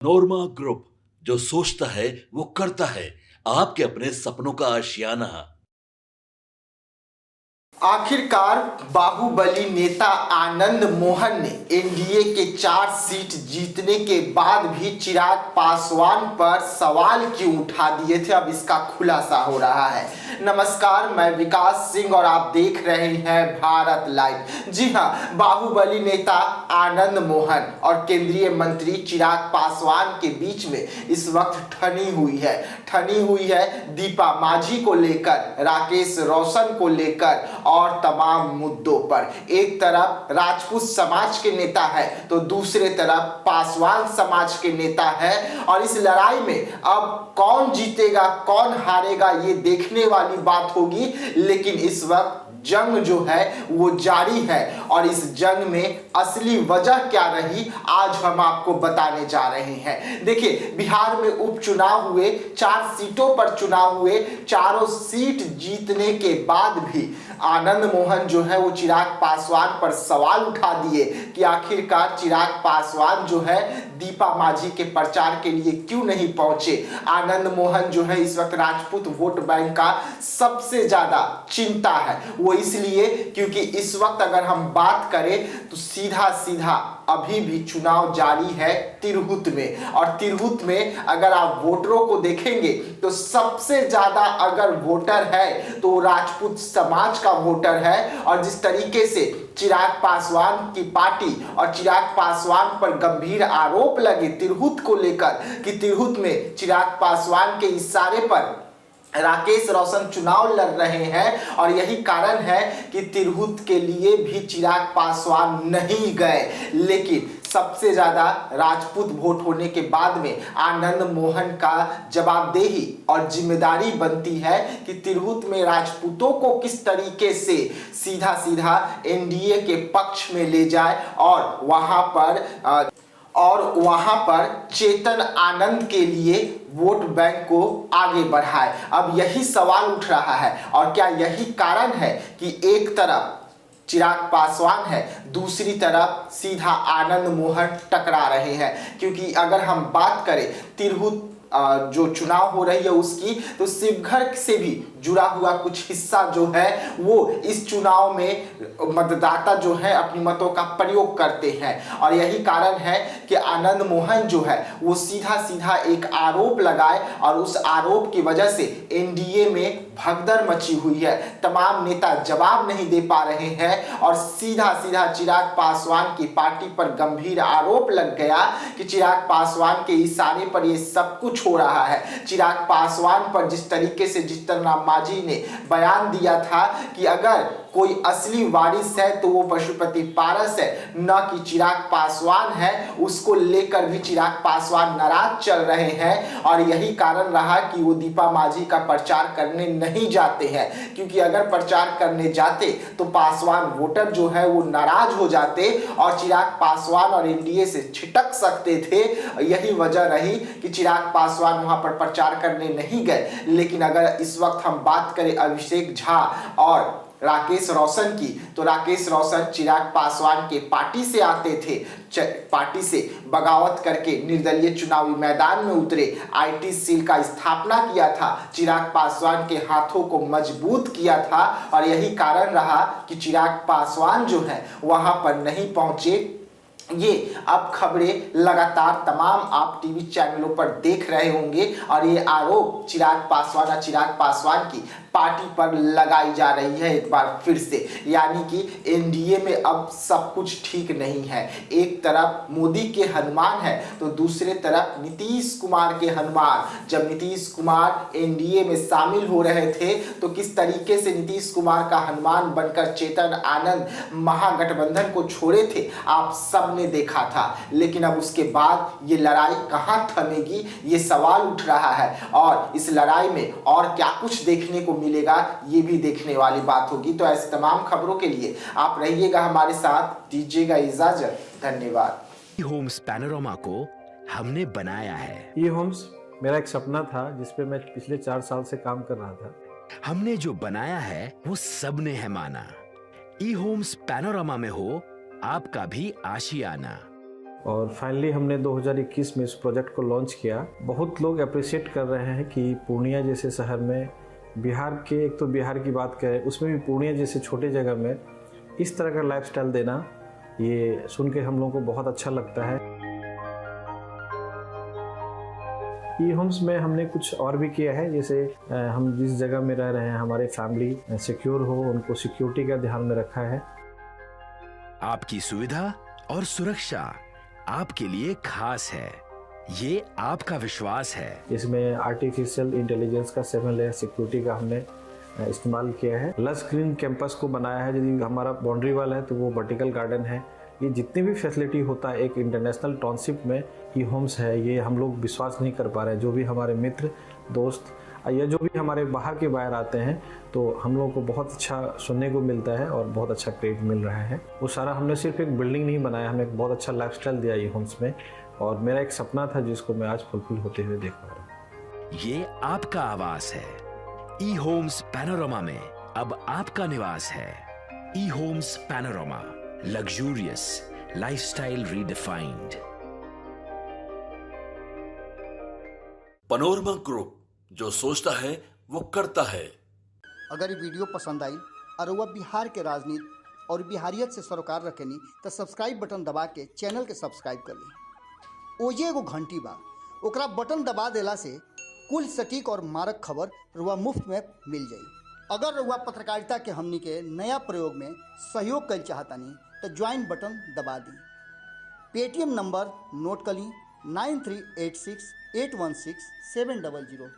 नोरमा group, जो सोचता है वो करता है। आपके अपने सपनों का आशियाना। आखिरकार बाहुबली नेता आनंद मोहन ने एनडीए के 4 सीट जीतने के बाद भी चिराग पासवान पर सवाल क्यों उठा दिए थे, अब इसका खुलासा हो रहा है। नमस्कार, मैं विकास सिंह और आप देख रहे हैं भारत लाइव। जी हाँ, बाहुबली नेता आनंद मोहन और केंद्रीय मंत्री चिराग पासवान के बीच में इस वक्त ठनी हुई है दीपा मांझी को लेकर, राकेश रोशन को लेकर और तमाम मुद्दों पर। एक तरफ राजपूत समाज के नेता है तो दूसरे तरफ पासवान समाज के नेता है, और इस लड़ाई में अब कौन जीतेगा कौन हारेगा ये देखने वाली बात होगी। लेकिन इस वक्त जंग जो है वो जारी है, और इस जंग में असली वजह क्या रही आज हम आपको बताने जा रहे हैं। देखिए, बिहार में उपचुनाव हुए, 4 सीटों पर चुनाव हुए, चारों सीट जीतने के बाद भी आनंद मोहन जो है वो चिराग पासवान पर सवाल उठा दिए कि आखिरकार चिराग पासवान जो है दीपा मांझी के प्रचार के लिए क्यों नहीं पहुंचे। आनंद मोहन जो है इस वक्त राजपूत वोट बैंक का सबसे ज्यादा चिंता है। वो इसलिए क्योंकि इस वक्त अगर हम बात करें तो सीधा सीधा अभी भी चुनाव जारी है तिरहुत में, और तिरहुत में अगर आप वोटरों को देखेंगे तो सबसे ज्यादा अगर वोटर है तो राजपूत समाज का वोटर है। और जिस तरीके से चिराग पासवान की पार्टी और चिराग पासवान पर गंभीर आरोप लगे तिरहुत को लेकर कि तिरहुत में चिराग पासवान के इशारे पर राकेश रोशन चुनाव लड़ रहे हैं, और यही कारण है कि तिरहुत के लिए भी चिराग पासवान नहीं गए। लेकिन सबसे ज्यादा राजपूत वोट होने के बाद में आनंद मोहन का जवाबदेही और जिम्मेदारी बनती है कि तिरहुत में राजपूतों को किस तरीके से सीधा सीधा एनडीए के पक्ष में ले जाए और वहां पर चेतन आनंद के लिए वोट बैंक को आगे बढ़ाए। अब यही सवाल उठ रहा है, और क्या यही कारण है कि एक तरफ चिराग पासवान है, दूसरी तरफ सीधा आनंद मोहन टकरा रहे हैं। क्योंकि अगर हम बात करें तिरहुत जो चुनाव हो रही है उसकी, तो शिवघर से भी जुड़ा हुआ कुछ हिस्सा जो है वो इस चुनाव में मतदाता जो है अपनी मतों का प्रयोग करते हैं। और यही कारण है कि आनंद मोहन जो है वो सीधा सीधा एक आरोप लगाए, और उस आरोप की वजह से एनडीए में भगदड़ मची हुई है। तमाम नेता जवाब नहीं दे पा रहे हैं, और सीधा सीधा चिराग पासवान की पार्टी पर गंभीर आरोप लग गया कि चिराग पासवान के इशारे पर ये सब कुछ हो रहा है। चिराग पासवान पर जिस तरीके से जीतन राम मांझी ने बयान दिया था कि अगर कोई असली वारिस है तो वो पशुपति पारस है, न कि चिराग पासवान है, उसको लेकर भी चिराग पासवान नाराज चल रहे हैं। और यही कारण रहा कि वो दीपा मांझी का प्रचार करने नहीं जाते हैं, क्योंकि अगर प्रचार करने जाते तो पासवान वोटर जो है वो नाराज हो जाते और चिराग पासवान और एनडीए से छिटक सकते थे। यही वजह रही कि चिराग पासवान वहां पर प्रचार करने नहीं गए। लेकिन अगर इस वक्त हम बात करें अभिषेक झा और राकेश रोशन की, तो राकेश रोशन चिराग पासवान के पार्टी से आते थे, पार्टी से बगावत करके निर्दलीय चुनावी मैदान में उतरे, आईटी सेल का स्थापना किया था, चिराग पासवान के हाथों को मजबूत किया था। और यही कारण रहा कि चिराग पासवान जो है वहां पर नहीं पहुंचे। ये अब खबरें लगातार तमाम आप टीवी चैनलों पर देख रहे होंगे, और ये आरोप चिराग पासवान की पार्टी पर लगाई जा रही है एक बार फिर से। यानी कि एनडीए में अब सब कुछ ठीक नहीं है। एक तरफ मोदी के हनुमान है तो दूसरे तरफ नीतीश कुमार के हनुमान। जब नीतीश कुमार एनडीए में शामिल हो रहे थे तो किस तरीके से नीतीश कुमार का हनुमान बनकर चेतन आनंद महागठबंधन को छोड़े थे, आप सब ने देखा था। लेकिन अब उसके बाद ये लड़ाई कहां थमेगी, ये सवाल उठ रहा है, और इस लड़ाई में और क्या कुछ देखने को मिलेगा ये भी देखने वाली बात होगी। तो ऐसे तमाम खबरों के लिए आप रहिएगा हमारे साथ, दीजिएगा इजाजत, धन्यवाद। होम्स पैनोरामा को हमने बनाया है। ई होम्स मेरा एक सपना था जिस पे मैं पिछले 4 साल से काम कर रहा था। हमने जो बनाया है वो सबने है माना। ई होम्स पैनोरामा में हो आपका भी आशियाना। और फाइनली हमने 2021 में इस प्रोजेक्ट को लॉन्च किया। बहुत लोग अप्रिशिएट कर रहे हैं कि पूर्णिया जैसे शहर में, बिहार के, एक तो बिहार की बात करें उसमें भी पूर्णिया जैसे छोटे जगह में इस तरह का लाइफस्टाइल देना, ये सुन के हम लोगों को बहुत अच्छा लगता है। ई होम्स में हमने कुछ और भी किया है, जैसे हम जिस जगह में रह रहे हैं हमारे फैमिली सिक्योर हो, उनको सिक्योरिटी का ध्यान में रखा है। आपकी सुविधा और सुरक्षा आपके लिए खास है, ये आपका विश्वास है। इसमें आर्टिफिशियल इंटेलिजेंस का 7 लेयर सिक्योरिटी का हमने इस्तेमाल किया है। लस ग्रीन कैंपस को बनाया है, यदि हमारा बाउंड्री वाल है तो वो वर्टिकल गार्डन है। ये जितनी भी फैसिलिटी होता है एक इंटरनेशनल टाउनशिप में ई होम्स है, ये हम लोग विश्वास नहीं कर पा रहे हैं। जो भी हमारे मित्र दोस्त या जो भी हमारे बाहर के बाहर आते हैं तो हम लोगों को बहुत अच्छा सुनने को मिलता है और बहुत अच्छा क्रेडिट मिल रहा है। वो सारा हमने सिर्फ एक बिल्डिंग नहीं बनाया, हमने एक बहुत अच्छा लाइफस्टाइल दिया ई होम्स में, और मेरा एक सपना था जिसको मैं आज फुलफिल होते हुए देख पा रहा हूँ। ये आपका आवास है। ई होम्स पैनोरामा में अब आपका निवास है। E Homes Panorama, luxurious lifestyle redefined. Panorama group, जो सोचता है वो करता है। अगर ये वीडियो पसंद आई और वह बिहार के राजनीति और बिहारियत से सरोकार रखेनी तो सब्सक्राइब बटन दबा के चैनल के सब्सक्राइब कर ली। ओजे एगो घंटी बा, ओकरा बटन दबा देला से कुल सटीक और मारक खबर रुआ मुफ्त में मिल जाई। अगर रुआ पत्रकारिता के हमनी के नया प्रयोग में सहयोग कर चाहतानी तो ज्वाइन बटन दबा दी। पेटीएम नंबर नोट कर ली 9386816700।